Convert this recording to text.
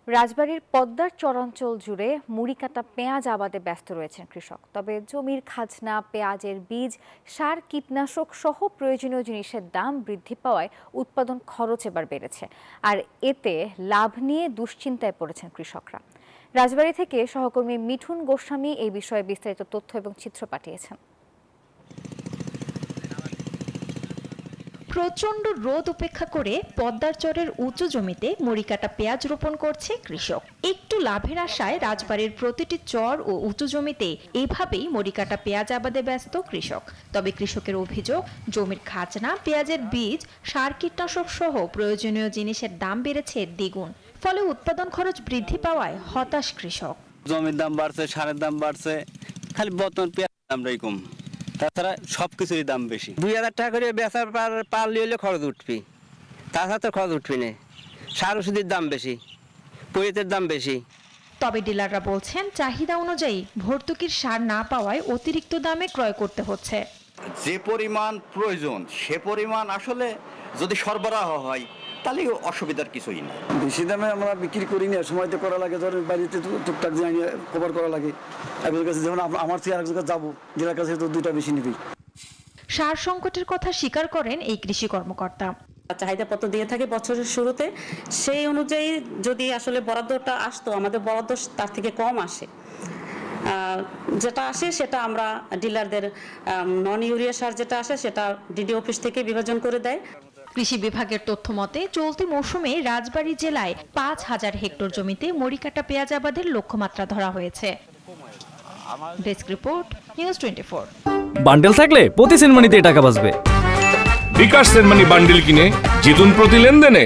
রাজবাড়ীর পদ্মার চরাঞ্চল জুড়ে মুড়ি কাটা পেঁয়াজ আবাদে ব্যস্ত রয়েছেন কৃষক। তবে জমির খাজনা, পেঁয়াজের বীজ, সার, কীটনাশক সহ প্রয়োজনীয় জিনিসের দাম বৃদ্ধি পাওয়ায় উৎপাদন খরচ এবার বেড়েছে। আর এতে লাভ নিয়ে দুশ্চিন্তায় পড়েছেন কৃষকরা। রাজবাড়ী থেকে সহকর্মী মিঠুন গোস্বামী এই বিষয়ে বিস্তারিত তথ্য এবং চিত্র পাঠিয়েছেন। প্রচণ্ড রোদ উপেক্ষা করে পদ্মার চরের উঁচু জমিতে মুড়ি কাটা পেঁয়াজ রোপণ করছে কৃষক। একটু লাভের আশায় রাজবাড়ীর প্রতিটি চর ও উঁচু জমিতে এভাবেই মুড়ি কাটা পেঁয়াজ আবাদে ব্যস্ত কৃষক। তবে কৃষকের অভিযোগ, জমির খাজনা, পেঁয়াজের বীজ, সার, কীটনাশক সহ প্রয়োজনীয় জিনিসের দাম বেড়েছে দ্বিগুণ। ফলে উৎপাদন খরচ বৃদ্ধি পাওয়ায় হতাশ কৃষক। জমির দাম বাড়ছে, সারের দাম বাড়ছে, খালি বর্তমান পেঁয়াজের দামটাই কম, তাছাড়া সবকিছুরই দাম বেশি। 2000 টাকা করে বেচার পারলে হলে খরচ উঠবি, তাছাড়া তো খরচ উঠবি না। সার ওষুধের দাম বেশি, পরিতের দাম বেশি। তবে ডিলাররা বলছেন, চাহিদা অনুযায়ী ভর্তুকির সার না পাওয়ায় অতিরিক্ত দামে ক্রয় করতে হচ্ছে। যে পরিমাণ প্রয়োজন সে পরিমাণ আসলে যদি সরবরাহ হয় তাহলে অসুবিধার কিছুই না। বেশি দামে আমরা বিক্রি করি না, সময়তে করা লাগে, ধরেন বাড়িতে টুকটাক যাই কভার করা লাগে। একজনের কাছে যেমন আমার থেকে আরেকজনের কাছে যাবো, জেলার কাছে তো দুইটা বেশি নিবি। সার সংকটের কথা স্বীকার করেন এই কৃষি কর্মকর্তা। চাহিদাপত্র দিয়ে থাকে বছরের শুরুতে, সেই অনুযায়ী যদি আসলে বরাদ্দটা আসতো, আমাদের বরাদ্দ তার থেকে কম আসে। যেটা আসে সেটা আমরা ডিলারদের নন ইউরিয়া সার যেটা আসে সেটা ডিডি অফিস থেকে বিভাজন করে দেয়। কৃষি বিভাগের তথ্য মতে চলতি মৌসুমে রাজবাড়ী জেলায় 5000 হেক্টর জমিতে মুড়ি কাটা পেঁয়াজ আবাদের লক্ষ্যমাত্রা ধরা হয়েছে। Desk report, news 24। বান্ডেল থাকলে প্রতি সেনমানিতে টাকা বাঁচবে। বিকাশ সেনমানি বান্ডেল কিনে জিতুন প্রতি লেনদেনে।